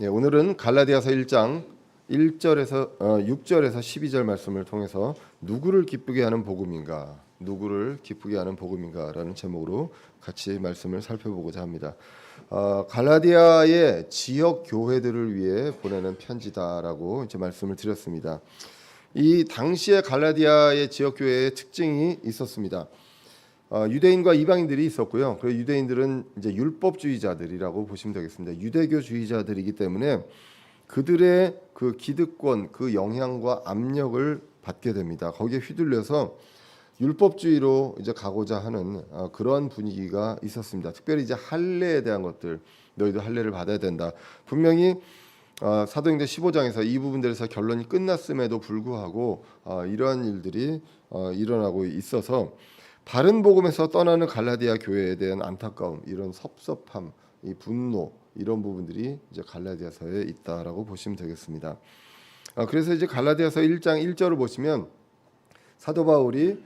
예, 오늘은 갈라디아서 1장 1절에서 6절에서 12절 말씀을 통해서 누구를 기쁘게 하는 복음인가, 누구를 기쁘게 하는 복음인가라는 제목으로 같이 말씀을 살펴보고자 합니다. 갈라디아의 지역 교회들을 위해 보내는 편지다라고 이제 말씀을 드렸습니다. 이 당시의 갈라디아의 지역 교회의 특징이 있었습니다. 유대인과 이방인들이 있었고요. 그 유대인들은 이제 율법주의자들이라고 보시면 되겠습니다. 유대교주의자들이기 때문에 그들의 그 기득권, 그 영향과 압력을 받게 됩니다. 거기에 휘둘려서 율법주의로 이제 가고자 하는 그런 분위기가 있었습니다. 특별히 이제 할례에 대한 것들, 너희도 할례를 받아야 된다. 분명히 사도행전 15장에서 이 부분들에서 결론이 끝났음에도 불구하고 이러한 일들이 일어나고 있어서 바른 복음에서 떠나는 갈라디아 교회에 대한 안타까움, 이런 섭섭함, 이 분노, 이런 부분들이 이제 갈라디아서에 있다라고 보시면 되겠습니다. 그래서 이제 갈라디아서 1장 1절을 보시면 사도 바울이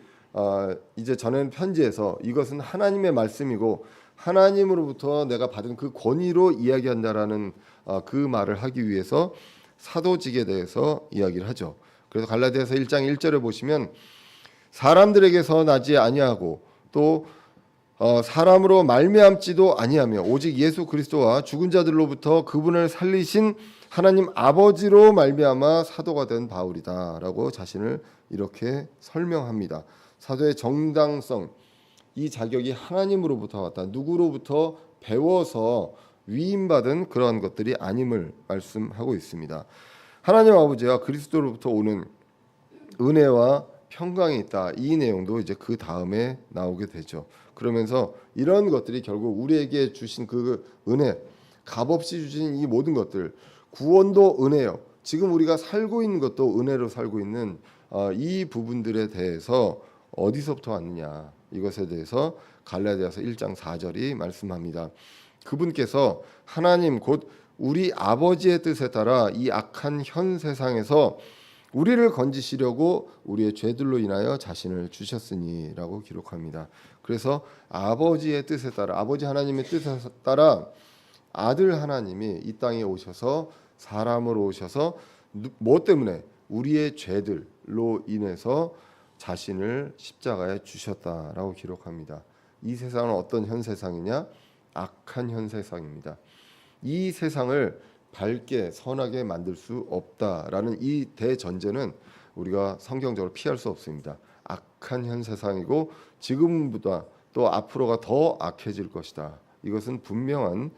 이제 전한 편지에서 이것은 하나님의 말씀이고 하나님으로부터 내가 받은 그 권위로 이야기한다라는 그 말을 하기 위해서 사도직에 대해서 이야기를 하죠. 그래서 갈라디아서 1장 1절에 보시면 사람들에게서 나지 아니하고 또 사람으로 말미암지도 아니하며 오직 예수 그리스도와 죽은 자들로부터 그분을 살리신 하나님 아버지로 말미암아 사도가 된 바울이다라고 자신을 이렇게 설명합니다. 사도의 정당성, 이 자격이 하나님으로부터 왔다. 누구로부터 배워서 위임받은 그러한 것들이 아님을 말씀하고 있습니다. 하나님 아버지와 그리스도로부터 오는 은혜와 평강이 있다. 이 내용도 이제 그 다음에 나오게 되죠. 그러면서 이런 것들이 결국 우리에게 주신 그 은혜, 값없이 주신 이 모든 것들, 구원도 은혜요. 지금 우리가 살고 있는 것도 은혜로 살고 있는 이 부분들에 대해서 어디서부터 왔느냐, 이것에 대해서 갈라디아서 1장 4절이 말씀합니다. 그분께서 하나님 곧 우리 아버지의 뜻에 따라 이 악한 현 세상에서 우리를 건지시려고 우리의 죄들로 인하여 자신을 주셨으니라고 기록합니다. 그래서 아버지의 뜻에 따라, 아버지 하나님의 뜻에 따라 아들 하나님이 이 땅에 오셔서 사람으로 오셔서 뭐 때문에? 우리의 죄들로 인해서 자신을 십자가에 주셨다라고 기록합니다. 이 세상은 어떤 현 세상이냐? 악한 현 세상입니다. 이 세상을 밝게 선하게 만들 수 없다라는 이 대전제는 우리가 성경적으로 피할 수 없습니다. 악한 현 세상이고 지금보다 또 앞으로가 더 악해질 것이다. 이것은 분명한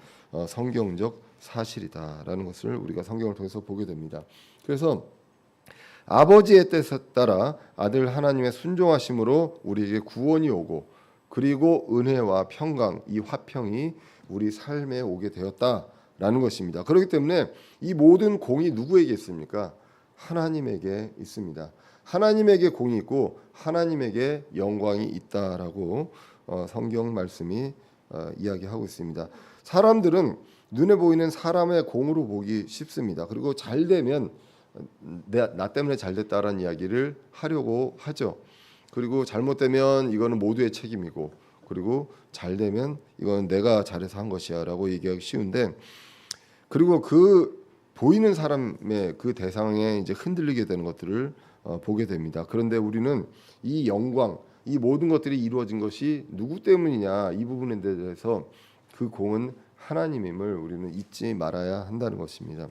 성경적 사실이다라는 것을 우리가 성경을 통해서 보게 됩니다. 그래서 아버지의 뜻에 따라 아들 하나님의 순종하심으로 우리에게 구원이 오고 그리고 은혜와 평강, 이 화평이 우리 삶에 오게 되었다라는 것입니다. 그렇기 때문에 이 모든 공이 누구에게 있습니까? 하나님에게 있습니다. 하나님에게 공이 있고 하나님에게 영광이 있다라고 성경 말씀이 이야기하고 있습니다. 사람들은 눈에 보이는 사람의 공으로 보기 쉽습니다. 그리고 잘 되면 나 때문에 잘 됐다라는 이야기를 하려고 하죠. 그리고 잘못되면 이거는 모두의 책임이고, 그리고 잘 되면 이건 내가 잘해서 한 것이야라고 얘기하기 쉬운데, 그리고 그 보이는 사람의 그 대상에 이제 흔들리게 되는 것들을 보게 됩니다. 그런데 우리는 이 영광, 이 모든 것들이 이루어진 것이 누구 때문이냐, 이 부분에 대해서 그 공은 하나님임을 우리는 잊지 말아야 한다는 것입니다.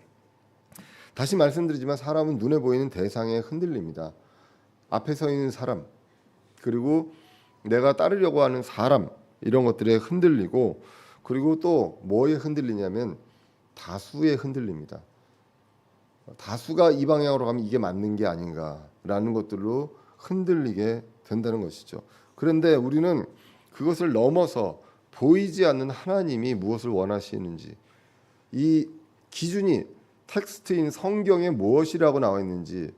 다시 말씀드리지만 사람은 눈에 보이는 대상에 흔들립니다. 앞에 서 있는 사람, 그리고 내가 따르려고 하는 사람, 이런 것들에 흔들리고, 그리고 또 뭐에 흔들리냐면 다수에 흔들립니다. 다수가 이 방향으로 가면 이게 맞는 게 아닌가라는 것들로 흔들리게 된다는 것이죠. 그런데 우리는 그것을 넘어서 보이지 않는 하나님이 무엇을 원하시는지, 이 기준이 텍스트인 성경에 무엇이라고 나와 있는지,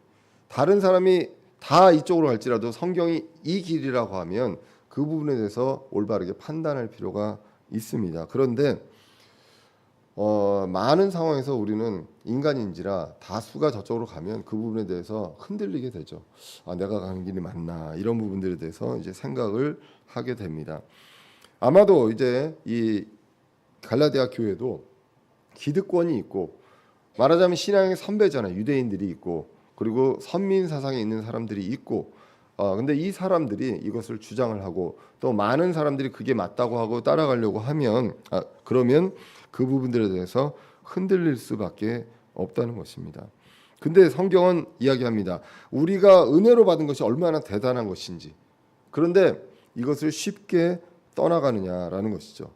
다른 사람이 다 이쪽으로 갈지라도 성경이 이 길이라고 하면 그 부분에 대해서 올바르게 판단할 필요가 있습니다. 그런데 많은 상황에서 우리는 인간인지라 다수가 저쪽으로 가면 그 부분에 대해서 흔들리게 되죠. 내가 가는 길이 맞나, 이런 부분들에 대해서 이제 생각을 하게 됩니다. 아마도 이제 이 갈라디아 교회도 기득권이 있고, 말하자면 신앙의 선배잖아요. 유대인들이 있고, 그리고 선민 사상에 있는 사람들이 있고, 근데 이 사람들이 이것을 주장을 하고 또 많은 사람들이 그게 맞다고 하고 따라가려고 하면 그러면 그 부분들에 대해서 흔들릴 수밖에 없다는 것입니다. 근데 성경은 이야기합니다. 우리가 은혜로 받은 것이 얼마나 대단한 것인지. 그런데 이것을 쉽게 떠나가느냐라는 것이죠.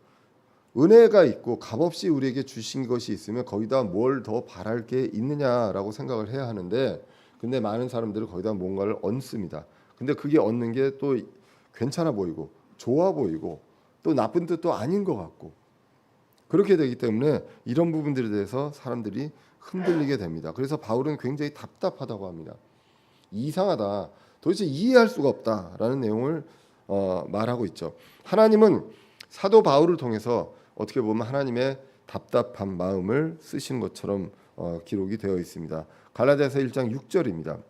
은혜가 있고 값없이 우리에게 주신 것이 있으면 거기다 뭘 더 바랄 게 있느냐라고 생각을 해야 하는데, 근데 많은 사람들은 거기다 뭔가를 얹습니다. 근데 그게 얻는 게 또 괜찮아 보이고 좋아 보이고 또 나쁜 뜻도 아닌 것 같고, 그렇게 되기 때문에 이런 부분들에 대해서 사람들이 흔들리게 됩니다. 그래서 바울은 굉장히 답답하다고 합니다. 이상하다, 도대체 이해할 수가 없다라는 내용을 말하고 있죠. 하나님은 사도 바울을 통해서 어떻게 보면 하나님의 답답한 마음을 쓰시는 것처럼 기록이 되어 있습니다. 갈라디아서 1장 6절입니다.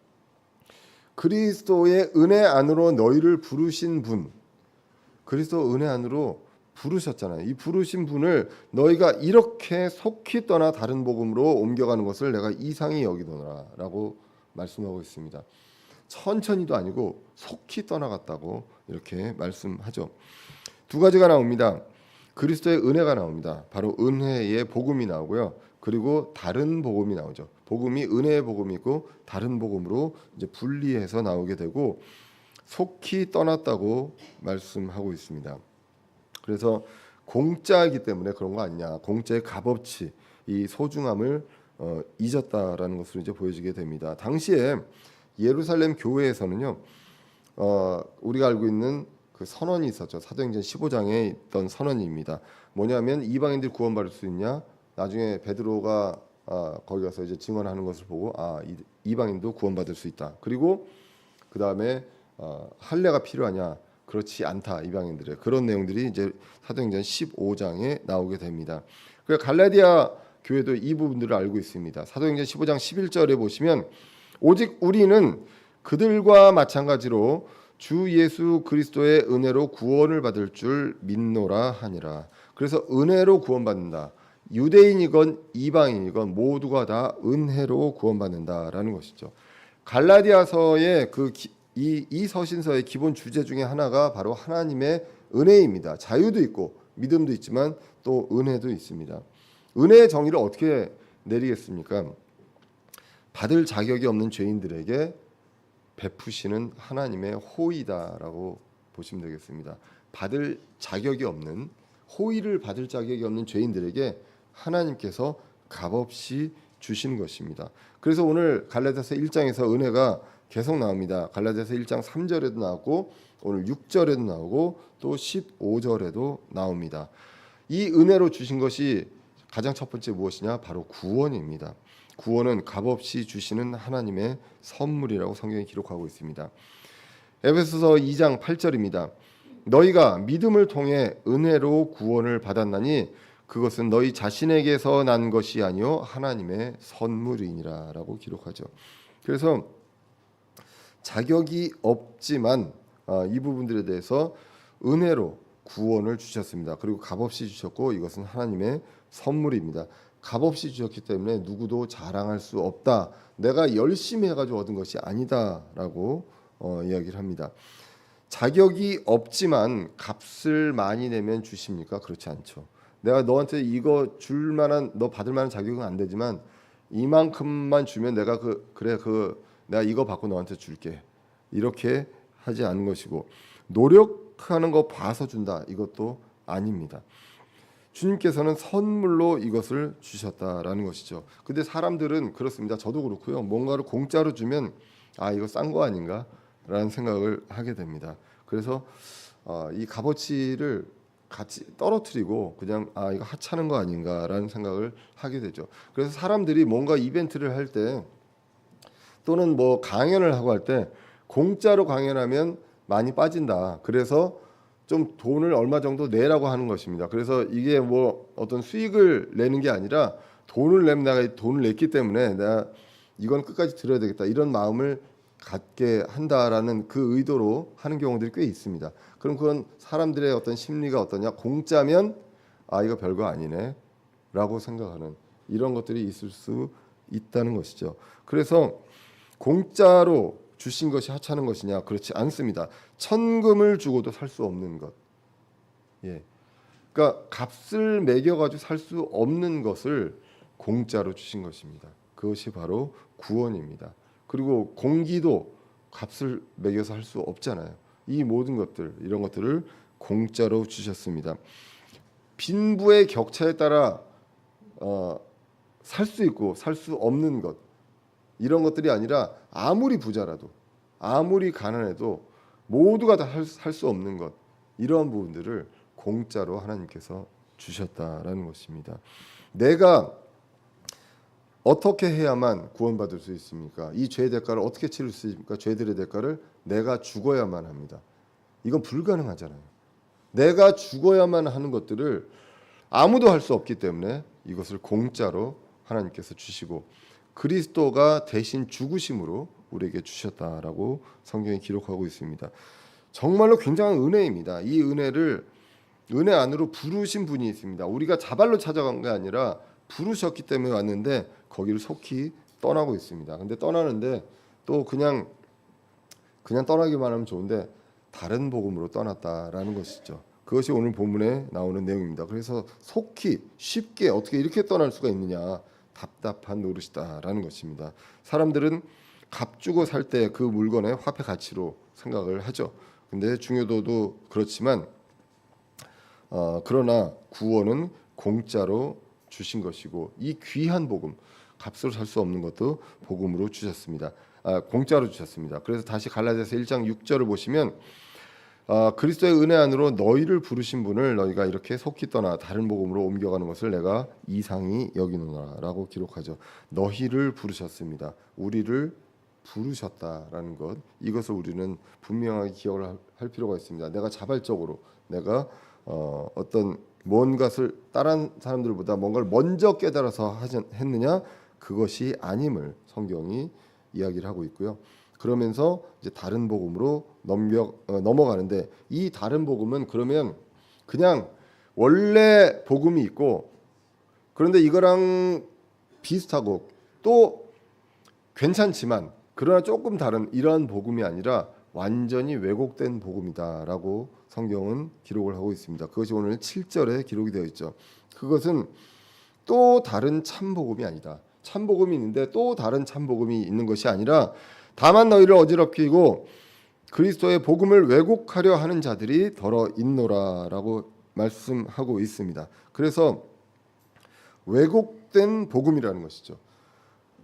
그리스도의 은혜 안으로 너희를 부르신 분, 그리스도 은혜 안으로 부르셨잖아요. 이 부르신 분을 너희가 이렇게 속히 떠나 다른 복음으로 옮겨가는 것을 내가 이상히 여기노라라고 말씀하고 있습니다. 천천히도 아니고 속히 떠나갔다고 이렇게 말씀하죠. 두 가지가 나옵니다. 그리스도의 은혜가 나옵니다. 바로 은혜의 복음이 나오고요. 그리고 다른 복음이 나오죠. 복음이 은혜의 복음이고 다른 복음으로 이제 분리해서 나오게 되고, 속히 떠났다고 말씀하고 있습니다. 그래서 공짜이기 때문에 그런 거 아니냐, 공짜의 값어치, 이 소중함을 잊었다라는 것으로 이제 보여지게 됩니다. 당시에 예루살렘 교회에서는요, 우리가 알고 있는 그 선언이 있었죠. 사도행전 15장에 있던 선언입니다. 뭐냐면 이방인들이 구원받을 수 있냐? 나중에 베드로가 거기 가서 이제 증언하는 것을 보고 이방인도 구원받을 수 있다. 그리고 그 다음에 할례가 필요하냐? 그렇지 않다. 이방인들의 그런 내용들이 이제 사도행전 15장에 나오게 됩니다. 그래서 갈라디아 교회도 이 부분들을 알고 있습니다. 사도행전 15장 11절에 보시면 오직 우리는 그들과 마찬가지로 주 예수 그리스도의 은혜로 구원을 받을 줄 믿노라 하니라. 그래서 은혜로 구원받는다. 유대인이건 이방인이건 모두가 다 은혜로 구원받는다라는 것이죠. 갈라디아서의 이 서신서의 기본 주제 중에 하나가 바로 하나님의 은혜입니다. 자유도 있고 믿음도 있지만 또 은혜도 있습니다. 은혜의 정의를 어떻게 내리겠습니까? 받을 자격이 없는 죄인들에게 베푸시는 하나님의 호의다라고 보시면 되겠습니다. 받을 자격이 없는, 호의를 받을 자격이 없는 죄인들에게 하나님께서 값없이 주신 것입니다. 그래서 오늘 갈라디아서 1장에서 은혜가 계속 나옵니다. 갈라디아서 1장 3절에도 나오고 오늘 6절에도 나오고 또 15절에도 나옵니다. 이 은혜로 주신 것이 가장 첫 번째 무엇이냐? 바로 구원입니다. 구원은 값없이 주시는 하나님의 선물이라고 성경이 기록하고 있습니다. 에베소서 2장 8절입니다. 너희가 믿음을 통해 은혜로 구원을 받았나니 그것은 너희 자신에게서 난 것이 아니요 하나님의 선물이니라라고 기록하죠. 그래서 자격이 없지만 이 부분들에 대해서 은혜로 구원을 주셨습니다. 그리고 값없이 주셨고 이것은 하나님의 선물입니다. 값없이 주셨기 때문에 누구도 자랑할 수 없다. 내가 열심히 해가지고 얻은 것이 아니다라고 이야기를 합니다. 자격이 없지만 값을 많이 내면 주십니까? 그렇지 않죠. 내가 너한테 이거 줄 만한, 너 받을 만한 자격은 안 되지만 이만큼만 주면 내가 내가 이거 받고 너한테 줄게. 이렇게 하지 않는 것이고, 노력하는 거 봐서 준다. 이것도 아닙니다. 주님께서는 선물로 이것을 주셨다라는 것이죠. 근데 사람들은 그렇습니다. 저도 그렇고요. 뭔가를 공짜로 주면 이거 싼 거 아닌가라는 생각을 하게 됩니다. 그래서 이 값어치를 같이 떨어뜨리고 그냥 이거 하찮은 거 아닌가라는 생각을 하게 되죠. 그래서 사람들이 뭔가 이벤트를 할 때 또는 뭐 강연을 하고 할 때 공짜로 강연하면 많이 빠진다. 그래서 좀 돈을 얼마 정도 내라고 하는 것입니다. 그래서 이게 뭐 어떤 수익을 내는 게 아니라 돈을 내면 내가 돈을 냈기 때문에 내가 이건 끝까지 들어야 되겠다. 이런 마음을 갖게 한다라는 그 의도로 하는 경우들이 꽤 있습니다. 그럼 그건 사람들의 어떤 심리가 어떠냐? 공짜면 이거 별거 아니네. 라고 생각하는 이런 것들이 있을 수 있다는 것이죠. 그래서 공짜로 주신 것이 하찮은 것이냐? 그렇지 않습니다. 천금을 주고도 살 수 없는 것. 예. 그러니까 값을 매겨가지고 살 수 없는 것을 공짜로 주신 것입니다. 그것이 바로 구원입니다. 그리고 공기도 값을 매겨서 할 수 없잖아요. 이 모든 것들, 이런 것들을 공짜로 주셨습니다. 빈부의 격차에 따라 살 수 있고 살 수 없는 것, 이런 것들이 아니라 아무리 부자라도 아무리 가난해도 모두가 다 할 수 없는 것, 이러한 부분들을 공짜로 하나님께서 주셨다라는 것입니다. 내가 어떻게 해야만 구원받을 수 있습니까? 이 죄의 대가를 어떻게 치를 수 있습니까? 죄들의 대가를 내가 죽어야만 합니다. 이건 불가능하잖아요. 내가 죽어야만 하는 것들을 아무도 할 수 없기 때문에 이것을 공짜로 하나님께서 주시고 그리스도가 대신 죽으심으로 우리에게 주셨다라고 성경이 기록하고 있습니다. 정말로 굉장한 은혜입니다. 이 은혜 안으로 부르신 분이 있습니다. 우리가 자발로 찾아간 게 아니라 부르셨기 때문에 왔는데 거기를 속히 떠나고 있습니다. 근데 떠나는데 또 그냥 떠나기만 하면 좋은데 다른 복음으로 떠났다라는 것이죠. 그것이 오늘 본문에 나오는 내용입니다. 그래서 속히 쉽게 어떻게 이렇게 떠날 수가 있느냐, 답답한 노릇이다라는 것입니다. 사람들은 값 주고 살 때 그 물건의 화폐 가치로 생각을 하죠. 근데 중요도도 그렇지만 그러나 구원은 공짜로 주신 것이고 이 귀한 복음, 값으로 살 수 없는 것도 복음으로 주셨습니다. 공짜로 주셨습니다. 그래서 다시 갈라디아서 1장 6절을 보시면 그리스도의 은혜 안으로 너희를 부르신 분을 너희가 이렇게 속히 떠나 다른 복음으로 옮겨가는 것을 내가 이상히 여기노라라고 기록하죠. 너희를 부르셨습니다. 우리를 부르셨다라는 것, 이것을 우리는 분명하게 기억을 할 필요가 있습니다. 내가 자발적으로 내가 어떤 뭔가를 다른 사람들보다 뭔가를 먼저 깨달아서 했느냐, 그것이 아님을 성경이 이야기를 하고 있고요. 그러면서 이제 다른 복음으로 넘어가는데 이 다른 복음은 그러면 그냥 원래 복음이 있고 그런데 이거랑 비슷하고 또 괜찮지만 그러나 조금 다른 이러한 복음이 아니라 완전히 왜곡된 복음이다라고 성경은 기록을 하고 있습니다. 그것이 오늘 7절에 기록이 되어 있죠. 그것은 또 다른 참 복음이 아니다. 참 복음이 있는데 또 다른 참 복음이 있는 것이 아니라 다만 너희를 어지럽히고 그리스도의 복음을 왜곡하려 하는 자들이 더러 있노라라고 말씀하고 있습니다. 그래서 왜곡된 복음이라는 것이죠.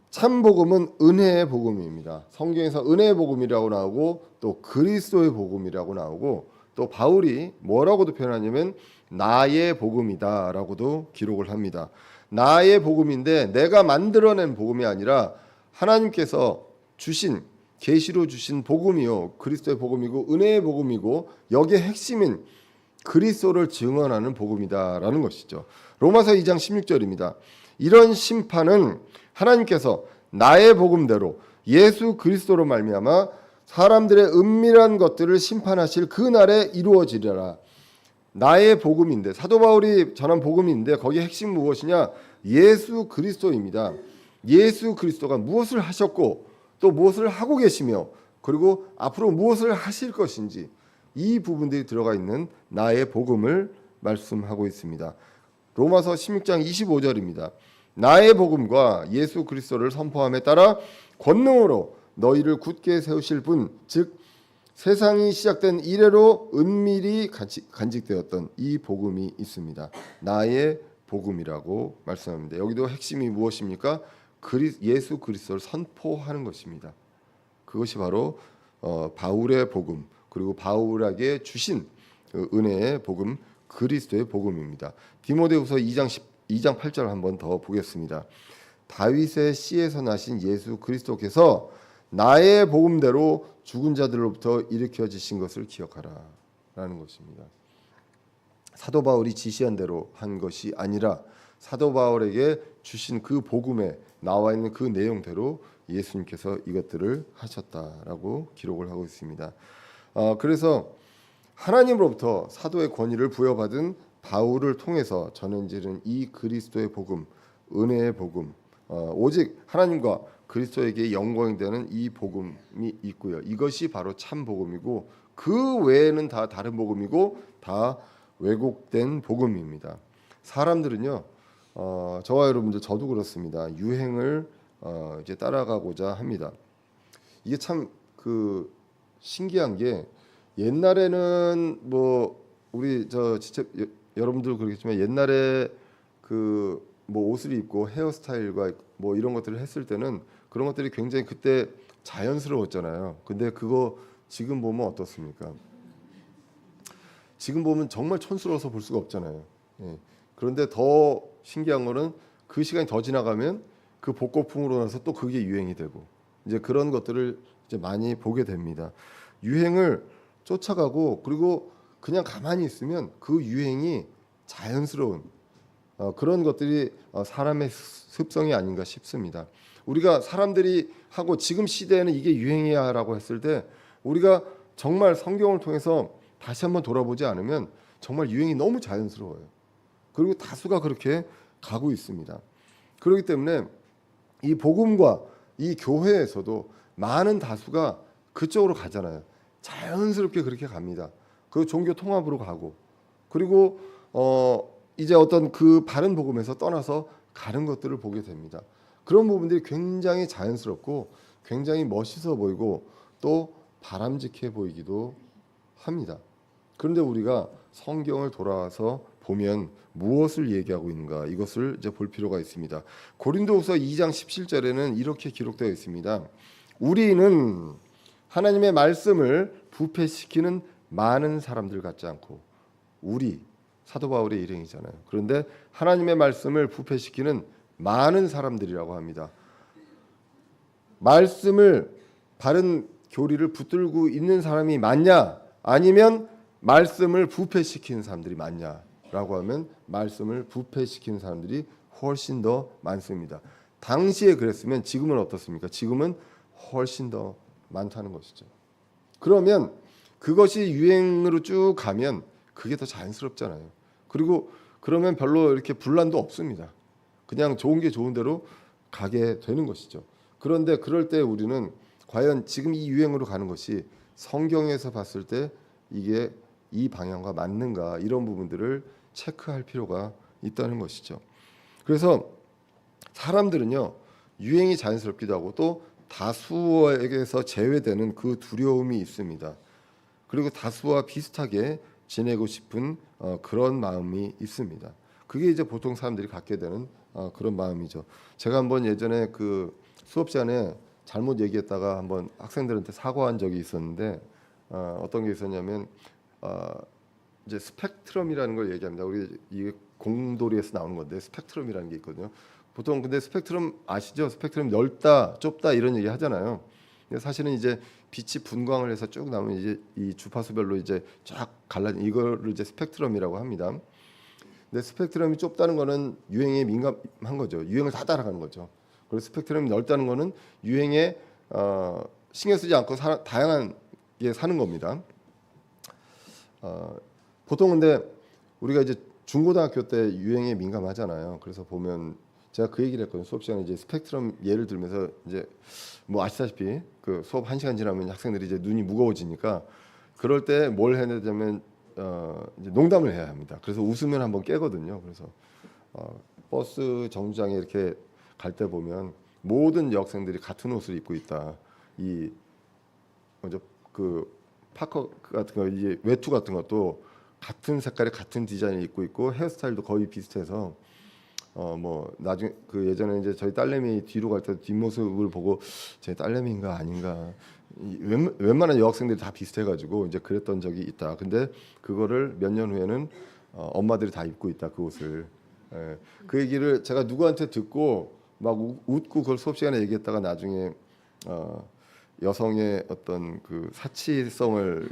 참 복음은 은혜의 복음입니다. 성경에서 은혜의 복음이라고 나오고 또 그리스도의 복음이라고 나오고 또 바울이 뭐라고도 표현하냐면 나의 복음이다라고도 기록을 합니다. 나의 복음인데 내가 만들어낸 복음이 아니라 하나님께서 주신 계시로 주신 복음이요 그리스도의 복음이고 은혜의 복음이고 여기에 핵심인 그리스도를 증언하는 복음이다라는 것이죠. 로마서 2장 16절입니다. 이런 심판은 하나님께서 나의 복음대로 예수 그리스도로 말미암아 사람들의 은밀한 것들을 심판하실 그 날에 이루어지리라. 나의 복음인데 사도 바울이 전한 복음인데 거기에 핵심 무엇이냐? 예수 그리스도입니다. 예수 그리스도가 무엇을 하셨고 또 무엇을 하고 계시며 그리고 앞으로 무엇을 하실 것인지 이 부분들이 들어가 있는 나의 복음을 말씀하고 있습니다. 로마서 16장 25절입니다. 나의 복음과 예수 그리스도를 선포함에 따라 권능으로 너희를 굳게 세우실 분, 즉 세상이 시작된 이래로 은밀히 간직되었던 이 복음이 있습니다. 나의 복음이라고 말씀합니다. 여기도 핵심이 무엇입니까? 예수 그리스도를 선포하는 것입니다. 그것이 바로 바울의 복음 그리고 바울에게 주신 은혜의 복음 그리스도의 복음입니다. 디모데후서 2장 8절 한번 더 보겠습니다. 다윗의 씨에서 나신 예수 그리스도께서 나의 복음대로 죽은 자들로부터 일으켜지신 것을 기억하라 라는 것입니다. 사도 바울이 지시한 대로 한 것이 아니라 사도 바울에게 주신 그 복음에 나와 있는 그 내용대로 예수님께서 이것들을 하셨다라고 기록을 하고 있습니다. 그래서 하나님으로부터 사도의 권위를 부여받은 바울을 통해서 전해지는 이 그리스도의 복음, 은혜의 복음, 오직 하나님과 그리스도에게 영광이 되는 이 복음이 있고요. 이것이 바로 참 복음이고 그 외에는 다 다른 복음이고 다 왜곡된 복음입니다. 사람들은요, 저와 여러분들 저도 그렇습니다. 유행을 이제 따라가고자 합니다. 이게 참 그 신기한 게 옛날에는 뭐 우리 저 진짜 여러분들 그러겠지만 옛날에 그 뭐 옷을 입고 헤어스타일과 뭐 이런 것들을 했을 때는 그런 것들이 굉장히 그때 자연스러웠잖아요. 근데 그거 지금 보면 어떻습니까? 지금 보면 정말 촌스러워서 볼 수가 없잖아요. 예. 그런데 더 신기한 거는 그 시간이 더 지나가면 그 복고풍으로 나서 또 그게 유행이 되고 이제 그런 것들을 이제 많이 보게 됩니다. 유행을 쫓아가고 그리고 그냥 가만히 있으면 그 유행이 자연스러운 그런 것들이 사람의 습성이 아닌가 싶습니다. 우리가 사람들이 하고 지금 시대에는 이게 유행이야라고 했을 때 우리가 정말 성경을 통해서 다시 한번 돌아보지 않으면 정말 유행이 너무 자연스러워요. 그리고 다수가 그렇게 가고 있습니다. 그렇기 때문에 이 복음과 이 교회에서도 많은 다수가 그쪽으로 가잖아요. 자연스럽게 그렇게 갑니다. 그 종교 통합으로 가고 그리고 이제 어떤 그 바른 복음에서 떠나서 가는 것들을 보게 됩니다. 그런 부분들이 굉장히 자연스럽고 굉장히 멋있어 보이고 또 바람직해 보이기도 합니다. 그런데 우리가 성경을 돌아와서 보면 무엇을 얘기하고 있는가 이것을 이제 볼 필요가 있습니다. 고린도후서 2장 17절에는 이렇게 기록되어 있습니다. 우리는 하나님의 말씀을 부패시키는 많은 사람들 같지 않고 우리 사도 바울의 일행이잖아요. 그런데 하나님의 말씀을 부패시키는 많은 사람들이라고 합니다. 말씀을 바른 교리를 붙들고 있는 사람이 많냐 아니면 말씀을 부패시키는 사람들이 많냐라고 하면 말씀을 부패시키는 사람들이 훨씬 더 많습니다. 당시에 그랬으면 지금은 어떻습니까? 지금은 훨씬 더 많다는 것이죠. 그러면 그것이 유행으로 쭉 가면 그게 더 자연스럽잖아요. 그리고 그러면 별로 이렇게 분란도 없습니다. 그냥 좋은 게 좋은 대로 가게 되는 것이죠. 그런데 그럴 때 우리는 과연 지금 이 유행으로 가는 것이 성경에서 봤을 때 이게 이 방향과 맞는가 이런 부분들을 체크할 필요가 있다는 것이죠. 그래서 사람들은요 유행이 자연스럽기도 하고 또 다수에게서 제외되는 그 두려움이 있습니다. 그리고 다수와 비슷하게 지내고 싶은 그런 마음이 있습니다. 그게 이제 보통 사람들이 갖게 되는 그런 마음이죠. 제가 한번 예전에 그 수업 시간에 잘못 얘기했다가 한번 학생들한테 사과한 적이 있었는데 어떤 게 있었냐면 이제 스펙트럼이라는 걸 얘기합니다. 우리 이게 공돌이에서 나오는 건데 스펙트럼이라는 게 있거든요. 보통 근데 스펙트럼 아시죠? 스펙트럼 넓다, 좁다 이런 얘기 하잖아요. 근데 사실은 이제 빛이 분광을 해서 쭉 나오면 이제 이 주파수별로 이제 쫙 갈라진 이거를 이제 스펙트럼이라고 합니다. 근데 스펙트럼이 좁다는 거는 유행에 민감한 거죠. 유행을 다 따라가는 거죠. 그리고 스펙트럼이 넓다는 거는 유행에 신경 쓰지 않고 다양하게 사는 겁니다. 보통 근데 우리가 이제 중고등학교 때 유행에 민감하잖아요. 그래서 보면 제가 그 얘기를 했거든요. 수업 시간에 이제 스펙트럼 예를 들면서 이제 뭐 아시다시피 그 수업 1시간 지나면 학생들이 이제 눈이 무거워지니까 그럴 때 뭘 해야 되냐면 이제 농담을 해야 합니다. 그래서 웃으면 한번 깨거든요. 그래서 버스 정류장에 이렇게 갈 때 보면 모든 여학생들이 같은 옷을 입고 있다. 이 먼저 그 파커 같은 거 이제 외투 같은 것도 같은 색깔의 같은 디자인을 입고 있고 헤어스타일도 거의 비슷해서 뭐 나중에 그 예전에 이제 저희 딸내미 뒤로 갈 때 뒷모습을 보고 제 딸내미인가 아닌가 웬만한 여학생들이 다 비슷해가지고 이제 그랬던 적이 있다. 근데 그거를 몇 년 후에는 엄마들이 다 입고 있다 그 옷을. 예. 그 얘기를 제가 누구한테 듣고 막 웃고 그걸 수업 시간에 얘기했다가 나중에 여성의 어떤 그 사치성을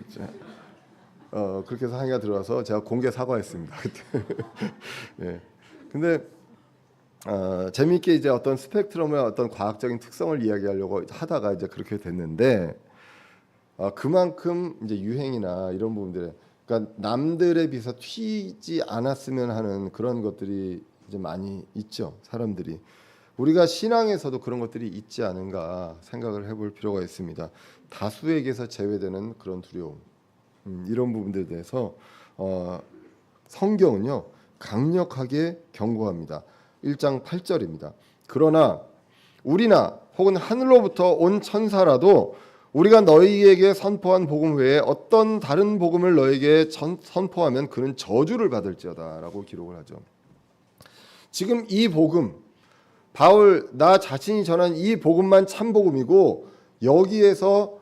그렇게 해서 항의가 들어와서 제가 공개 사과했습니다 그때. 예. 근데 재미있게 이제 어떤 스펙트럼의 어떤 과학적인 특성을 이야기하려고 하다가 이제 그렇게 됐는데 그만큼 이제 유행이나 이런 부분들에 그러니까 남들에 비해서 튀지 않았으면 하는 그런 것들이 이제 많이 있죠. 사람들이. 우리가 신앙에서도 그런 것들이 있지 않은가 생각을 해볼 필요가 있습니다. 다수에게서 제외되는 그런 두려움, 이런 부분들에 대해서 성경은요 강력하게 경고합니다. 1장 8절입니다. 그러나 우리나 혹은 하늘로부터 온 천사라도 우리가 너희에게 선포한 복음 외에 어떤 다른 복음을 너희에게 선포하면 그는 저주를 받을지어다라고 기록을 하죠. 지금 이 복음, 바울 나 자신이 전한 이 복음만 참 복음이고 여기에서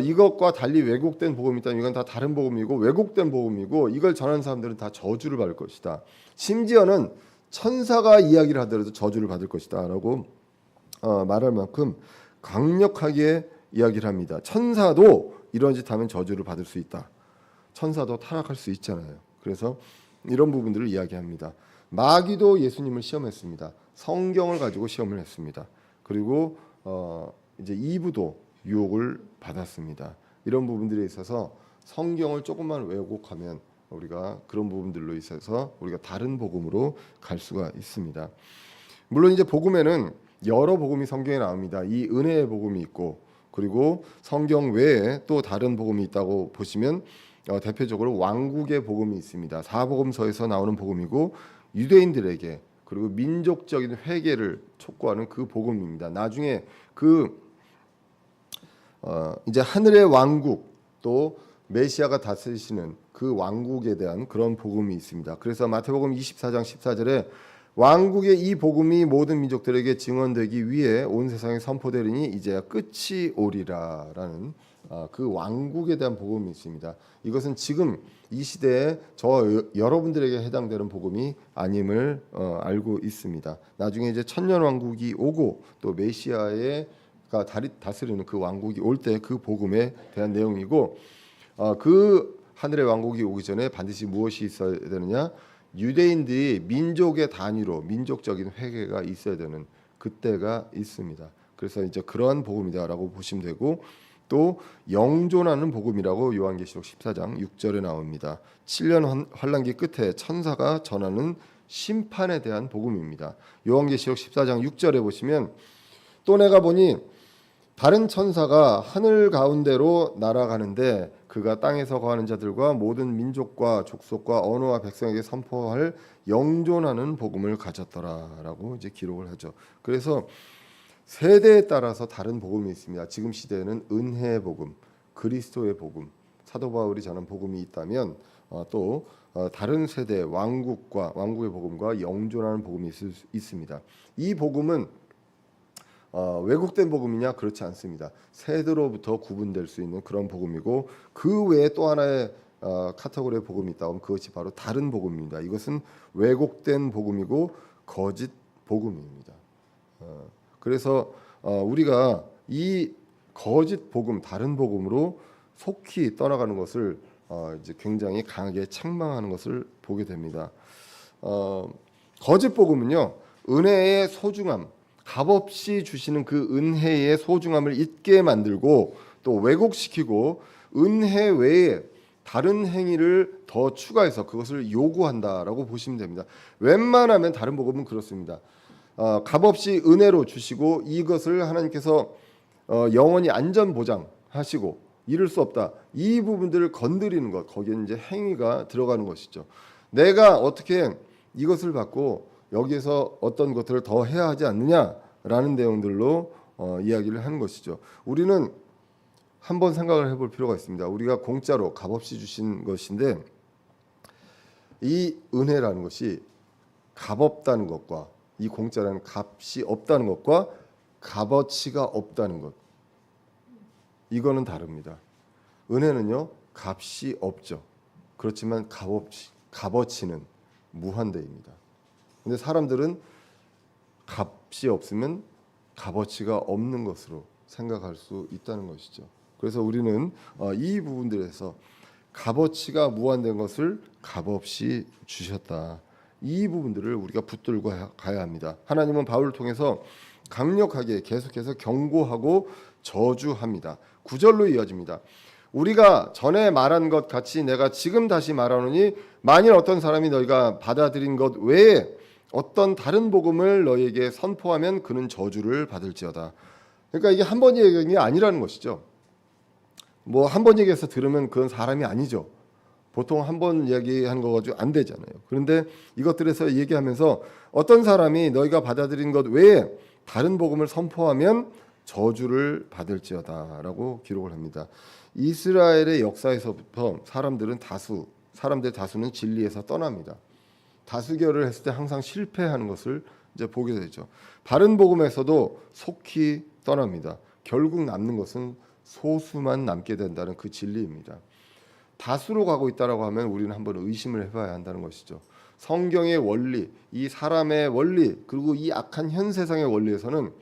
이것과 달리 왜곡된 복음이 있다면 이건 다 다른 복음이고 왜곡된 복음이고 이걸 전하는 사람들은 다 저주를 받을 것이다. 심지어는 천사가 이야기를 하더라도 저주를 받을 것이다라고 말할 만큼 강력하게 이야기를 합니다. 천사도 이런 짓 하면 저주를 받을 수 있다. 천사도 타락할 수 있잖아요. 그래서 이런 부분들을 이야기합니다. 마귀도 예수님을 시험했습니다. 성경을 가지고 시험을 했습니다. 그리고 이제 이브도 유혹을 받았습니다. 이런 부분들에 있어서 성경을 조금만 왜곡하면 우리가 그런 부분들로 있어서 우리가 다른 복음으로 갈 수가 있습니다. 물론 이제 복음에는 여러 복음이 성경에 나옵니다. 이 은혜의 복음이 있고 그리고 성경 외에 또 다른 복음이 있다고 보시면 대표적으로 왕국의 복음이 있습니다. 사복음서에서 나오는 복음이고 유대인들에게 그리고 민족적인 회개를 촉구하는 그 복음입니다. 나중에 이제 하늘의 왕국 또 메시아가 다스리시는 그 왕국에 대한 그런 복음이 있습니다. 그래서 마태복음 24장 14절에 왕국의 이 복음이 모든 민족들에게 증언되기 위해 온 세상에 선포되리니 이제야 끝이 오리라라는 그 왕국에 대한 복음이 있습니다. 이것은 지금 이 시대에 여러분들에게 해당되는 복음이 아님을 알고 있습니다. 나중에 이제 천년 왕국이 오고 또 메시아가 다스리는 그 왕국이 올 때 그 복음에 대한 내용이고 그 하늘의 왕국이 오기 전에 반드시 무엇이 있어야 되느냐? 유대인들이 민족의 단위로 민족적인 회개가 있어야 되는 그때가 있습니다. 그래서 이제 그러한 복음이다라고 보시면 되고 또 영존하는 복음이라고 요한계시록 14장 6절에 나옵니다. 7년 환란기 끝에 천사가 전하는 심판에 대한 복음입니다. 요한계시록 14장 6절에 보시면 또 내가 보니 다른 천사가 하늘 가운데로 날아가는데 그가 땅에서 거하는 자들과 모든 민족과 족속과 언어와 백성에게 선포할 영존하는 복음을 가졌더라라고 이제 기록을 하죠. 그래서 세대에 따라서 다른 복음이 있습니다. 지금 시대에는 은혜의 복음, 그리스도의 복음, 사도 바울이 전한 복음이 있다면 또 다른 세대 왕국의 복음과 영존하는 복음이 있습니다. 이 복음은 왜곡된 복음이냐? 그렇지 않습니다. 세대로부터 구분될 수 있는 그런 복음이고 그 외에 또 하나의 카테고리의 복음이 있다 하면 그것이 바로 다른 복음입니다. 이것은 왜곡된 복음이고 거짓 복음입니다. 그래서 우리가 이 거짓 복음, 다른 복음으로 속히 떠나가는 것을 이제 굉장히 강하게 책망하는 것을 보게 됩니다. 거짓 복음은요, 은혜의 소중함, 값없이 주시는 그 은혜의 소중함을 잊게 만들고 또 왜곡시키고 은혜 외에 다른 행위를 더 추가해서 그것을 요구한다라고 보시면 됩니다. 웬만하면 다른 복음은 그렇습니다. 값없이 은혜로 주시고 이것을 하나님께서 영원히 안전 보장하시고 이룰 수 없다. 이 부분들을 건드리는 것, 거기에 이제 행위가 들어가는 것이죠. 내가 어떻게 이것을 받고 여기에서 어떤 것들을 더 해야 하지 않느냐라는 내용들로 이야기를 하는 것이죠. 우리는 한번 생각을 해볼 필요가 있습니다. 우리가 공짜로 값없이 주신 것인데 이 은혜라는 것이 값없다는 것과 이 공짜라는 값이 없다는 것과 값어치가 없다는 것, 이거는 다릅니다. 은혜는요 값이 없죠. 그렇지만 값어치는 무한대입니다. 근데 사람들은 값이 없으면 값어치가 없는 것으로 생각할 수 있다는 것이죠. 그래서 우리는 이 부분들에서 값어치가 무한된 것을 값없이 주셨다. 이 부분들을 우리가 붙들고 가야 합니다. 하나님은 바울을 통해서 강력하게 계속해서 경고하고 저주합니다. 9절로 이어집니다. 우리가 전에 말한 것 같이 내가 지금 다시 말하노니 만일 어떤 사람이 너희가 받아들인 것 외에 어떤 다른 복음을 너희에게 선포하면 그는 저주를 받을지어다. 그러니까 이게 한 번 얘기한 게 아니라는 것이죠. 뭐 한 번 얘기해서 들으면 그건 사람이 아니죠. 보통 한 번 얘기한 거 가지고 안 되잖아요. 그런데 이것들에서 얘기하면서 어떤 사람이 너희가 받아들인 것 외에 다른 복음을 선포하면 저주를 받을지어다라고 기록을 합니다. 이스라엘의 역사에서부터 사람들의 다수는 진리에서 떠납니다. 다수결을 했을 때 항상 실패하는 것을 이제 보게 되죠. 바른 복음에서도 속히 떠납니다. 결국 남는 것은 소수만 남게 된다는 그 진리입니다. 다수로 가고 있다라고 하면 우리는 한번 의심을 해봐야 한다는 것이죠. 성경의 원리, 이 사람의 원리, 그리고 이 악한 현 세상의 원리에서는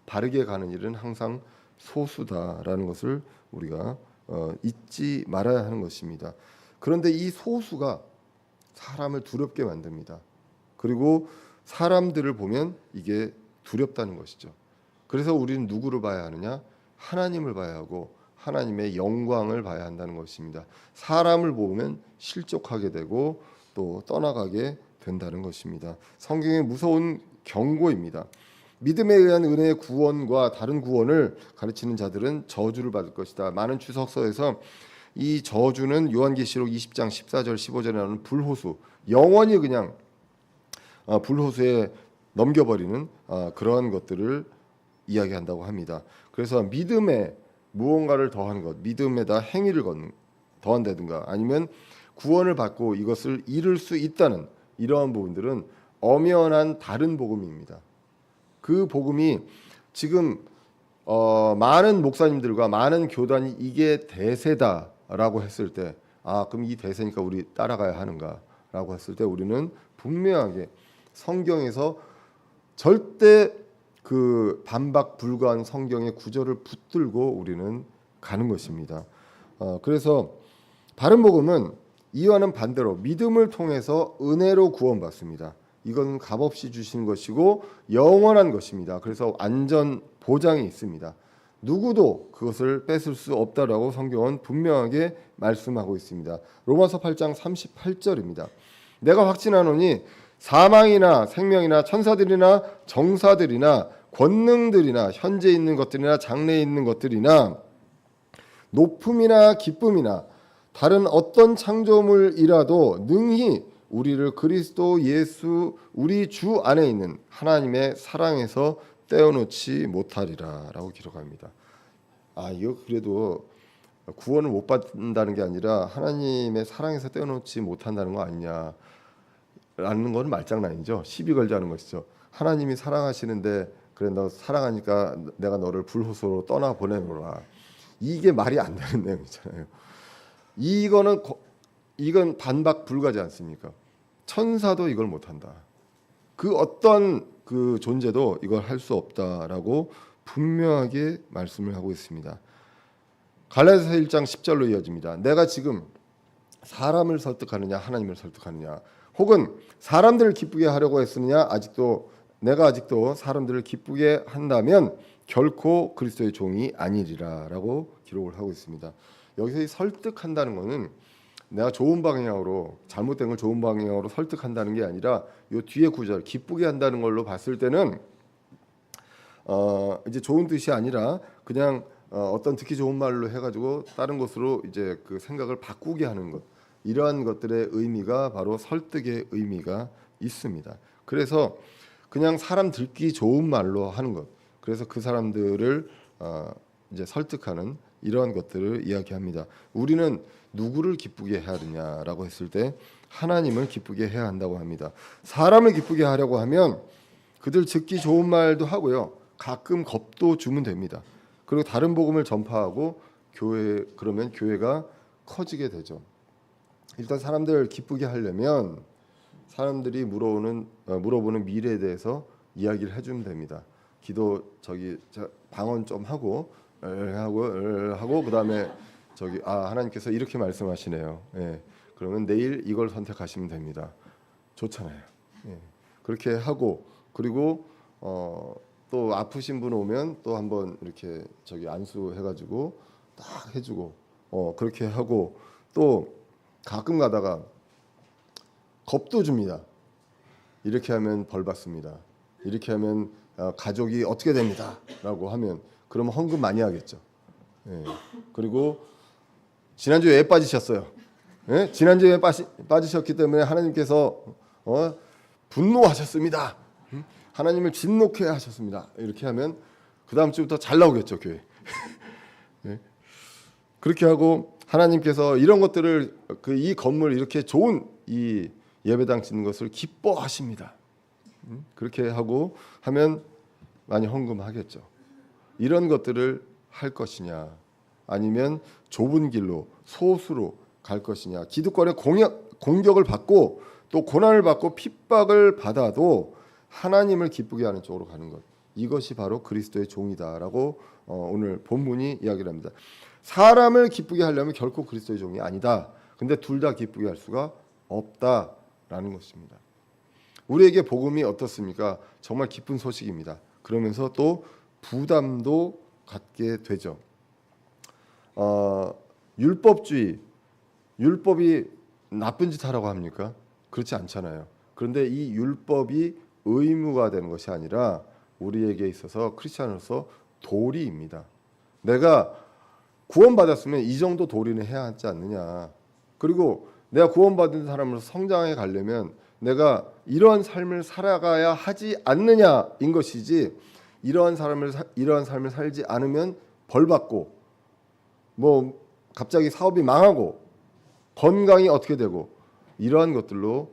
바르게 가는 일은 항상 소수다라는 것을 우리가 잊지 말아야 하는 것입니다. 그런데 이 소수가 사람을 두렵게 만듭니다. 그리고 사람들을 보면 이게 두렵다는 것이죠. 그래서 우리는 누구를 봐야 하느냐? 하나님을 봐야 하고 하나님의 영광을 봐야 한다는 것입니다. 사람을 보면 실족하게 되고 또 떠나가게 된다는 것입니다. 성경의 무서운 경고입니다. 믿음에 의한 은혜의 구원과 다른 구원을 가르치는 자들은 저주를 받을 것이다. 많은 주석서에서 이 저주는 요한계시록 20장 14절 15절에 나오는 불호수, 영원히 그냥 불호수에 넘겨버리는 그러한 것들을 이야기한다고 합니다. 그래서 믿음에 무언가를 더한 것, 믿음에다 행위를 더한다든가 아니면 구원을 받고 이것을 이룰 수 있다는 이러한 부분들은 엄연한 다른 복음입니다. 그 복음이 지금 많은 목사님들과 많은 교단이 이게 대세다라고 했을 때, 그럼 이 대세니까 우리 따라가야 하는가라고 했을 때 우리는 분명하게 성경에서 절대 그 반박 불가한 성경의 구절을 붙들고 우리는 가는 것입니다. 그래서 바른 복음은 이와는 반대로 믿음을 통해서 은혜로 구원받습니다. 이건 값없이 주시는 것이고 영원한 것입니다. 그래서 안전 보장이 있습니다. 누구도 그것을 뺏을 수 없다라고 성경은 분명하게 말씀하고 있습니다. 로마서 8장 38절입니다. 내가 확신하노니 사망이나 생명이나 천사들이나 정사들이나 권능들이나 현재 있는 것들이나 장래에 있는 것들이나 높음이나 기쁨이나 다른 어떤 창조물이라도 능히 우리를 그리스도 예수 우리 주 안에 있는 하나님의 사랑에서 떼어놓지 못하리라라고 기록합니다. 이거 그래도 구원을 못 받는다는 게 아니라 하나님의 사랑에서 떼어놓지 못한다는 거 아니냐? 라는 건 말장난이죠. 시비 걸자는 것이죠. 하나님이 사랑하시는데 그래 너 사랑하니까 내가 너를 불호소로 떠나 보내노라. 이게 말이 안 되는 내용이잖아요. 이건 반박 불가지 않습니까? 천사도 이걸 못한다. 그 어떤 그 존재도 이걸 할 수 없다라고 분명하게 말씀을 하고 있습니다. 갈라디아서 1장 10절로 이어집니다. 내가 지금 사람을 설득하느냐 하나님을 설득하느냐 혹은 사람들을 기쁘게 하려고 했으느냐 내가 아직도 사람들을 기쁘게 한다면 결코 그리스도의 종이 아니리라라고 기록을 하고 있습니다. 여기서 이 설득한다는 것은 내가 좋은 방향으로 잘못된 걸 좋은 방향으로 설득한다는 게 아니라 이 뒤에 구절 기쁘게 한다는 걸로 봤을 때는 이제 좋은 뜻이 아니라 그냥 어떤 듣기 좋은 말로 해가지고 다른 것으로 이제 그 생각을 바꾸게 하는 것 이러한 것들의 의미가 바로 설득의 의미가 있습니다. 그래서 그냥 사람 듣기 좋은 말로 하는 것 그래서 그 사람들을 이제 설득하는 이러한 것들을 이야기합니다. 우리는 누구를 기쁘게 해야 하느냐라고 했을 때 하나님을 기쁘게 해야 한다고 합니다. 사람을 기쁘게 하려고 하면 그들 듣기 좋은 말도 하고요. 가끔 겁도 주면 됩니다. 그리고 다른 복음을 전파하고 그러면 교회가 커지게 되죠. 일단 사람들 기쁘게 하려면 사람들이 물어보는 미래에 대해서 이야기를 해주면 됩니다. 기도 방언 좀 하고 그다음에 하나님께서 이렇게 말씀하시네요. 예. 그러면 내일 이걸 선택하시면 됩니다. 좋잖아요. 예. 그렇게 하고 그리고 또 아프신 분 오면 또 한번 이렇게 안수해가지고 딱 해주고 그렇게 하고 또 가끔 가다가 겁도 줍니다. 이렇게 하면 벌 받습니다. 이렇게 하면 가족이 어떻게 됩니다.라고 하면 그러면 헌금 많이 하겠죠. 예. 그리고 지난주에 왜 빠지셨어요? 예? 지난주에 빠지셨기 때문에 하나님께서 분노하셨습니다. 하나님을 진노케 하셨습니다. 이렇게 하면 그 다음 주부터 잘 나오겠죠, 교회. 예? 그렇게 하고 하나님께서 이런 것들을 이 건물 이렇게 좋은 이 예배당 짓는 것을 기뻐하십니다. 그렇게 하고 하면 많이 헌금하겠죠. 이런 것들을 할 것이냐, 아니면 좁은 길로 소수로 갈 것이냐. 기득권의 공격을 받고 또 고난을 받고 핍박을 받아도 하나님을 기쁘게 하는 쪽으로 가는 것, 이것이 바로 그리스도의 종이다라고 오늘 본문이 이야기를 합니다. 사람을 기쁘게 하려면 결코 그리스도의 종이 아니다. 근데 둘 다 기쁘게 할 수가 없다라는 것입니다. 우리에게 복음이 어떻습니까? 정말 기쁜 소식입니다. 그러면서 또 부담도 갖게 되죠. 율법주의, 율법이 나쁜 짓 하라고 합니까? 그렇지 않잖아요. 그런데 이 율법이 의무가 되는 것이 아니라 우리에게 있어서 크리스천으로서 도리입니다. 내가 구원받았으면 이 정도 도리는 해야 하지 않느냐. 그리고 내가 구원받은 사람으로서 성장해 가려면 내가 이러한 삶을 살아가야 하지 않느냐인 것이지, 이러한 삶을 살지 않으면 벌 받고 뭐 갑자기 사업이 망하고 건강이 어떻게 되고 이러한 것들로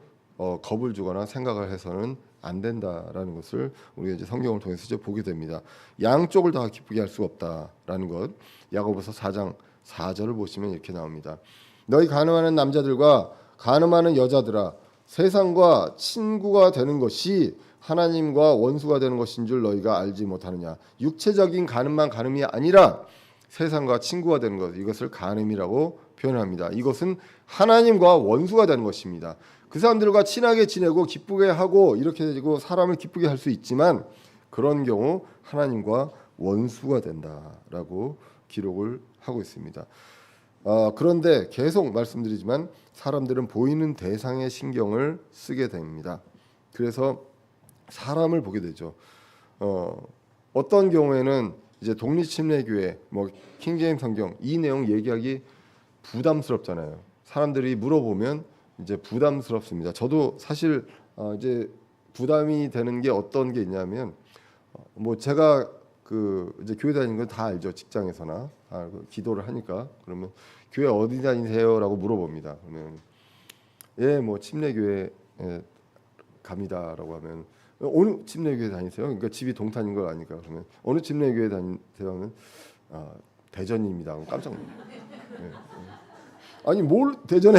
겁을 주거나 생각을 해서는 안 된다라는 것을 우리가 이제 성경을 통해서 이제 보게 됩니다. 양쪽을 다 기쁘게 할 수가 없다라는 것. 야고보서 4장 4절을 보시면 이렇게 나옵니다. 너희 간음하는 남자들과 간음하는 여자들아, 세상과 친구가 되는 것이 하나님과 원수가 되는 것인 줄 너희가 알지 못하느냐. 육체적인 간음만 간음이 아니라 세상과 친구가 되는 것, 이것을 간음이라고 표현합니다. 이것은 하나님과 원수가 되는 것입니다. 그 사람들과 친하게 지내고 기쁘게 하고 이렇게 되고 사람을 기쁘게 할 수 있지만 그런 경우 하나님과 원수가 된다라고 기록을 하고 있습니다. 그런데 계속 말씀드리지만 사람들은 보이는 대상에 신경을 쓰게 됩니다. 그래서 사람을 보게 되죠. 어떤 경우에는 이제 독립침례교회, 뭐 킹제임스 성경 이 내용 얘기하기 부담스럽잖아요. 사람들이 물어보면 이제 부담스럽습니다. 저도 사실 이제 부담이 되는 게 어떤 게 있냐면, 뭐 제가 이제 교회 다니는 건 다 알죠. 직장에서나 기도를 하니까. 그러면 교회 어디 다니세요라고 물어봅니다. 그러면 뭐 침례교회 갑니다라고 하면 어느 침례교회 다니세요? 그러니까 집이 동탄인 걸 아니까. 그러면 어느 침례교회 다니세요? 하면 대전입니다. 깜짝 놀라요. 아니 뭘 대전에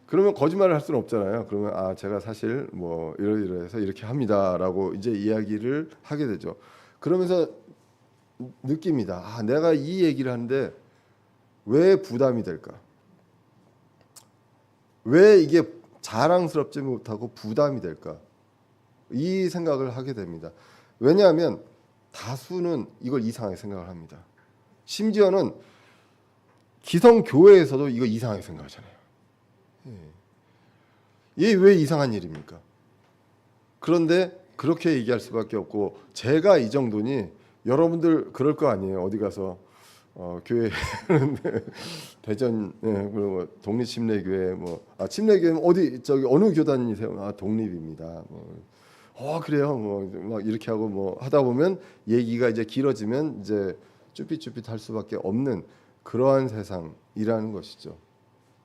그러면 거짓말을 할 수는 없잖아요. 그러면 제가 사실 뭐 이러이러해서 이렇게 합니다라고 이제 이야기를 하게 되죠. 그러면서 느낍니다. 내가 이 얘기를 하는데 왜 부담이 될까? 왜 이게 자랑스럽지 못하고 부담이 될까? 이 생각을 하게 됩니다. 왜냐하면 다수는 이걸 이상하게 생각을 합니다. 심지어는 기성 교회에서도 이거 이상하게 생각하잖아요. 이게 왜 이상한 일입니까? 그런데 그렇게 얘기할 수밖에 없고, 제가 이 정도니 여러분들 그럴 거 아니에요. 어디 가서 교회 대전 그리고 독립침례교회 침례교회 어디 어느 교단이세요? 독립입니다. 그래요. 막 이렇게 하고 하다 보면 얘기가 이제 길어지면 이제 쭈삣쭈삣할 수밖에 없는 그러한 세상이라는 것이죠.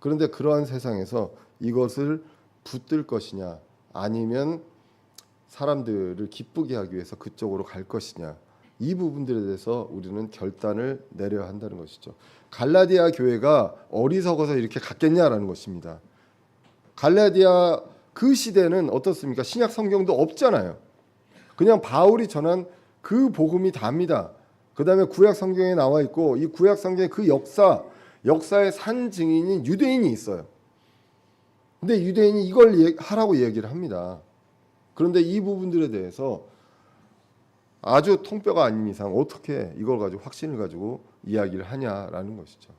그런데 그러한 세상에서 이것을 붙들 것이냐, 아니면 사람들을 기쁘게 하기 위해서 그쪽으로 갈 것이냐, 이 부분들에 대해서 우리는 결단을 내려야 한다는 것이죠. 갈라디아 교회가 어리석어서 이렇게 갔겠냐라는 것입니다. 갈라디아 그 시대는 어떻습니까? 신약 성경도 없잖아요. 그냥 바울이 전한 그 복음이 답니다. 그 다음에 구약 성경에 나와 있고, 이 구약 성경의 그 역사의 산 증인인 유대인이 있어요. 근데 유대인이 이걸 하라고 얘기를 합니다. 그런데 이 부분들에 대해서 아주 통뼈가 아닌 이상 어떻게 이걸 가지고 확신을 가지고 이야기를 하냐라는 것이죠.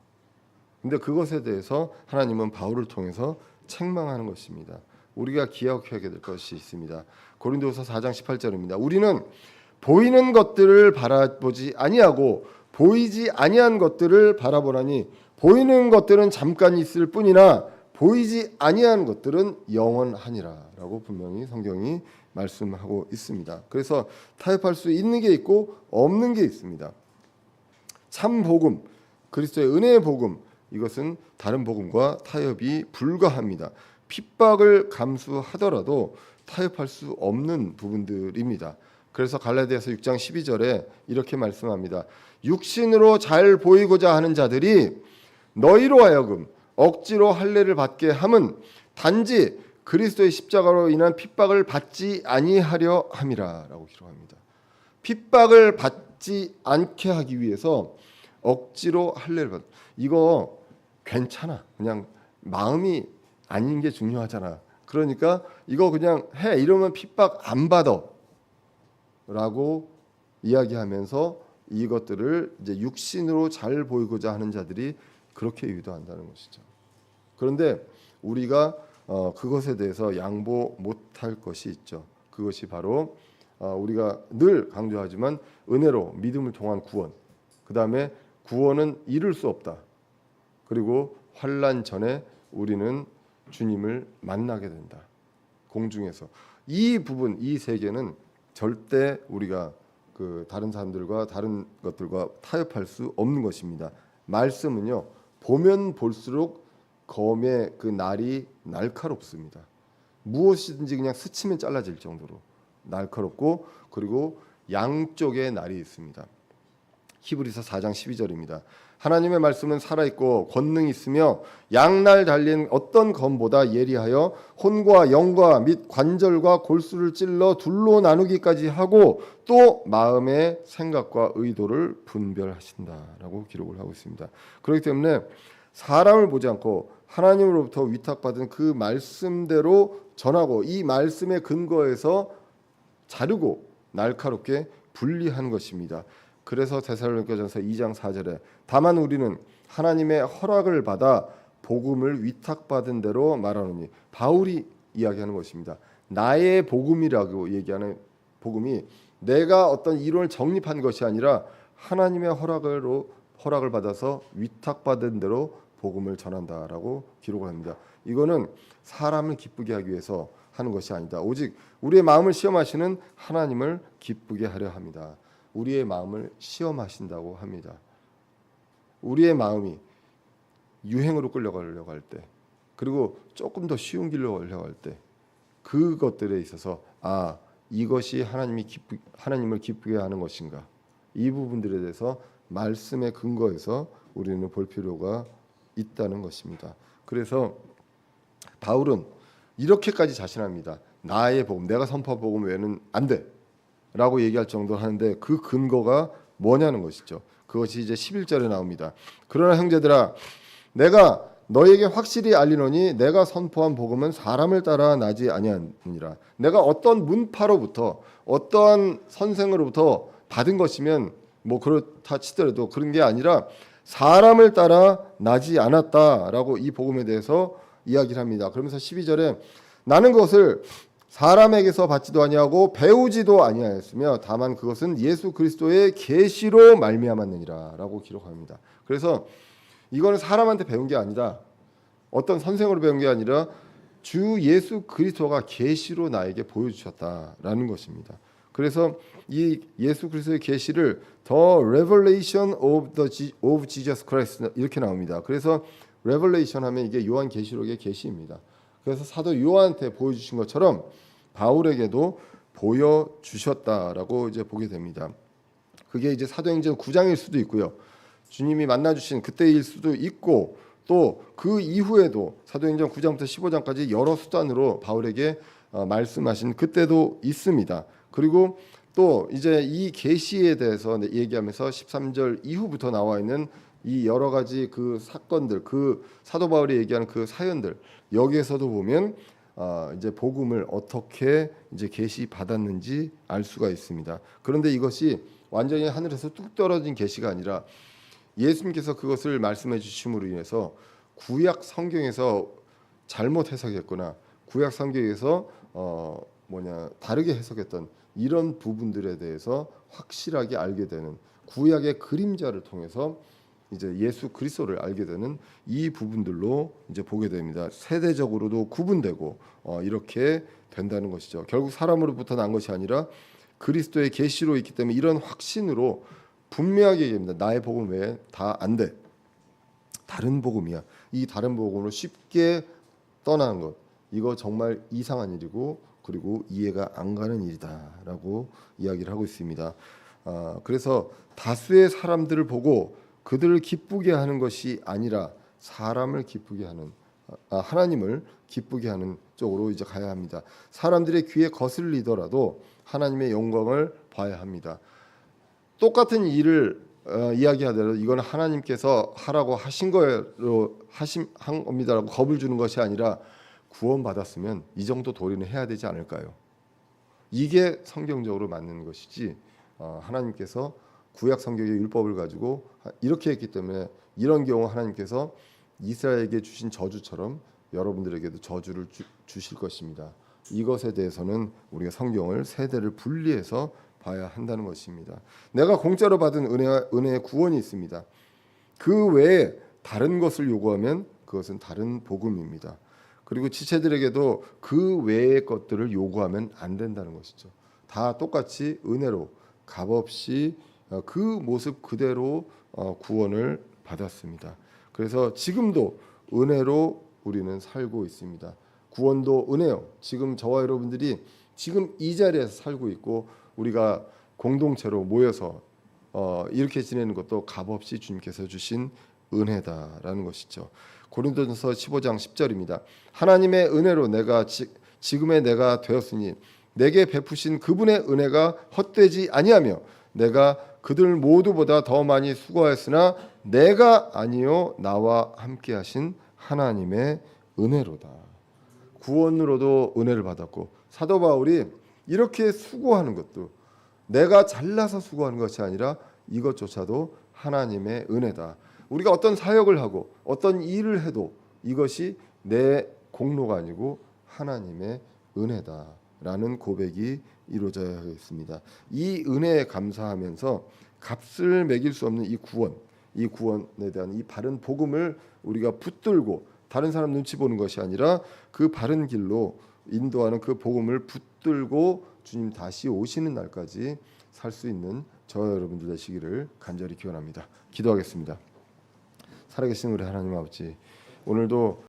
근데 그것에 대해서 하나님은 바울을 통해서 책망하는 것입니다. 우리가 기억해야 될 것이 있습니다. 고린도서 4장 18절입니다. 우리는 보이는 것들을 바라보지 아니하고 보이지 아니한 것들을 바라보라니 보이는 것들은 잠깐 있을 뿐이나 보이지 아니한 것들은 영원하니라라고 분명히 성경이 말씀하고 있습니다. 그래서 타협할 수 있는 게 있고 없는 게 있습니다. 참 복음, 그리스도의 은혜의 복음, 이것은 다른 복음과 타협이 불가합니다. 핍박을 감수하더라도 타협할 수 없는 부분들입니다. 그래서 갈라디아서 6장 12절에 이렇게 말씀합니다. 육신으로 잘 보이고자 하는 자들이 너희로 하여금 억지로 할례를 받게 함은 단지 그리스도의 십자가로 인한 핍박을 받지 아니하려 함이라라고 기록합니다. 핍박을 받지 않게 하기 위해서 억지로 할례를 받. 이거 괜찮아. 그냥 마음이 아닌 게 중요하잖아. 그러니까 이거 그냥 해. 이러면 핍박 안 받아. 라고 이야기하면서 이것들을 이제 육신으로 잘 보이고자 하는 자들이 그렇게 유도한다는 것이죠. 그런데 우리가 그것에 대해서 양보 못할 것이 있죠. 그것이 바로 우리가 늘 강조하지만 은혜로 믿음을 통한 구원. 그 다음에 구원은 이룰 수 없다. 그리고 환난 전에 우리는 주님을 만나게 된다. 공중에서 이 부분, 이 세계는 절대 우리가 그 다른 사람들과 다른 것들과 타협할 수 없는 것입니다. 말씀은요, 보면 볼수록 검의 그 날이 날카롭습니다. 무엇이든지 그냥 스치면 잘라질 정도로 날카롭고, 그리고 양쪽에 날이 있습니다. 히브리서 4장 12절입니다. 하나님의 말씀은 살아있고 권능이 있으며 양날 달린 어떤 검보다 예리하여 혼과 영과 및 관절과 골수를 찔러 둘로 나누기까지 하고 또 마음의 생각과 의도를 분별하신다라고 기록을 하고 있습니다. 그렇기 때문에 사람을 보지 않고 하나님으로부터 위탁받은 그 말씀대로 전하고 이 말씀의 근거에서 자르고 날카롭게 분리하는 것입니다. 그래서 데살로니가전서 2장 4절에 다만 우리는 하나님의 허락을 받아 복음을 위탁받은 대로 말하노니, 바울이 이야기하는 것입니다. 나의 복음이라고 얘기하는 복음이 내가 어떤 이론을 정립한 것이 아니라 하나님의 허락을 받아서 위탁받은 대로 복음을 전한다라고 기록을 합니다. 이거는 사람을 기쁘게 하기 위해서 하는 것이 아니다. 오직 우리의 마음을 시험하시는 하나님을 기쁘게 하려 합니다. 우리의 마음을 시험하신다고 합니다. 우리의 마음이 유행으로 끌려가려고 할 때, 그리고 조금 더 쉬운 길로 가려고 할 때, 그것들에 있어서 이것이 하나님을 기쁘게 하는 것인가, 이 부분들에 대해서 말씀의 근거에서 우리는 볼 필요가 있다는 것입니다. 그래서 바울은 이렇게까지 자신합니다. 나의 복음, 내가 선포한 복음 외에는 안 돼 라고 얘기할 정도로 하는데, 그 근거가 뭐냐는 것이죠. 그것이 이제 11절에 나옵니다. 그러나 형제들아, 내가 너에게 확실히 알리노니 내가 선포한 복음은 사람을 따라 나지 아니하니라. 내가 어떤 문파로부터 어떠한 선생으로부터 받은 것이면 뭐 그렇다 치더라도 그런 게 아니라 사람을 따라 나지 않았다라고 이 복음에 대해서 이야기를 합니다. 그러면서 12절에 나는 그것을 사람에게서 받지도 아니하고 배우지도 아니하였으며 다만 그것은 예수 그리스도의 계시로 말미암았느니라라고 기록합니다. 그래서 이거는 사람한테 배운 게 아니다. 어떤 선생으로 배운 게 아니라 주 예수 그리스도가 계시로 나에게 보여주셨다라는 것입니다. 그래서 이 예수 그리스도의 계시를 The Revelation of Jesus Christ 이렇게 나옵니다. 그래서 Revelation 하면 이게 요한 계시록의 계시입니다. 그래서 사도 요한한테 보여주신 것처럼 바울에게도 보여주셨다라고 이제 보게 됩니다. 그게 이제 사도행전 9장일 수도 있고요. 주님이 만나주신 그때일 수도 있고, 또 그 이후에도 사도행전 9장부터 15장까지 여러 수단으로 바울에게 말씀하신 그때도 있습니다. 그리고 또 이제 이 계시에 대해서 얘기하면서 13절 이후부터 나와 있는 이 여러 가지 그 사건들, 그 사도 바울이 얘기하는 그 사연들, 여기에서도 보면 이제 복음을 어떻게 이제 계시 받았는지 알 수가 있습니다. 그런데 이것이 완전히 하늘에서 뚝 떨어진 계시가 아니라 예수님께서 그것을 말씀해 주심으로 인해서 구약 성경에서 잘못 해석했거나 구약 성경에서 다르게 해석했던 이런 부분들에 대해서 확실하게 알게 되는 구약의 그림자를 통해서 이제 예수 그리스도를 알게 되는 이 부분들로 이제 보게 됩니다. 세대적으로도 구분되고 이렇게 된다는 것이죠. 결국 사람으로부터 난 것이 아니라 그리스도의 계시로 있기 때문에 이런 확신으로 분명하게 얘기합니다. 나의 복음 외에 다 안 돼. 다른 복음이야. 이 다른 복음으로 쉽게 떠나는 것, 이거 정말 이상한 일이고 그리고 이해가 안 가는 일이다라고 이야기를 하고 있습니다. 그래서 다수의 사람들을 보고 그들을 기쁘게 하는 것이 아니라 사람을 기쁘게 하는, 하나님을 기쁘게 하는 쪽으로 이제 가야 합니다. 사람들의 귀에 거슬리더라도 하나님의 영광을 봐야 합니다. 똑같은 일을 이야기하더라도 이건 하나님께서 하라고 하신 거로 한 겁니다라고 겁을 주는 것이 아니라 구원받았으면 이 정도 도리는 해야 되지 않을까요? 이게 성경적으로 맞는 것이지 하나님께서 구약 성경의 율법을 가지고 이렇게 했기 때문에 이런 경우 하나님께서 이스라엘에게 주신 저주처럼 여러분들에게도 저주를 주실 것입니다. 이것에 대해서는 우리가 성경을 세대를 분리해서 봐야 한다는 것입니다. 내가 공짜로 받은 은혜의 구원이 있습니다. 그 외에 다른 것을 요구하면 그것은 다른 복음입니다. 그리고 지체들에게도 그 외의 것들을 요구하면 안 된다는 것이죠. 다 똑같이 은혜로 값없이 그 모습 그대로 구원을 받았습니다. 그래서 지금도 은혜로 우리는 살고 있습니다. 구원도 은혜요. 지금 저와 여러분들이 지금 이 자리에서 살고 있고 우리가 공동체로 모여서 이렇게 지내는 것도 값없이 주님께서 주신 은혜다라는 것이죠. 고린도전서 15장 10절입니다. 하나님의 은혜로 내가 지금의 내가 되었으니 내게 베푸신 그분의 은혜가 헛되지 아니하며 내가 그들 모두보다 더 많이 수고하였으나 내가 아니요 나와 함께 하신 하나님의 은혜로다. 구원으로도 은혜를 받았고 사도 바울이 이렇게 수고하는 것도 내가 잘나서 수고하는 것이 아니라 이것조차도 하나님의 은혜다. 우리가 어떤 사역을 하고 어떤 일을 해도 이것이 내 공로가 아니고 하나님의 은혜다라는 고백이 이루어져야 하겠습니다. 이 은혜에 감사하면서 값을 매길 수 없는 이 구원에 대한 이 바른 복음을 우리가 붙들고 다른 사람 눈치 보는 것이 아니라 그 바른 길로 인도하는 그 복음을 붙들고 주님 다시 오시는 날까지 살 수 있는 저와 여러분들 되시기를 간절히 기원합니다. 기도하겠습니다. 살아계신 우리 하나님 아버지, 오늘도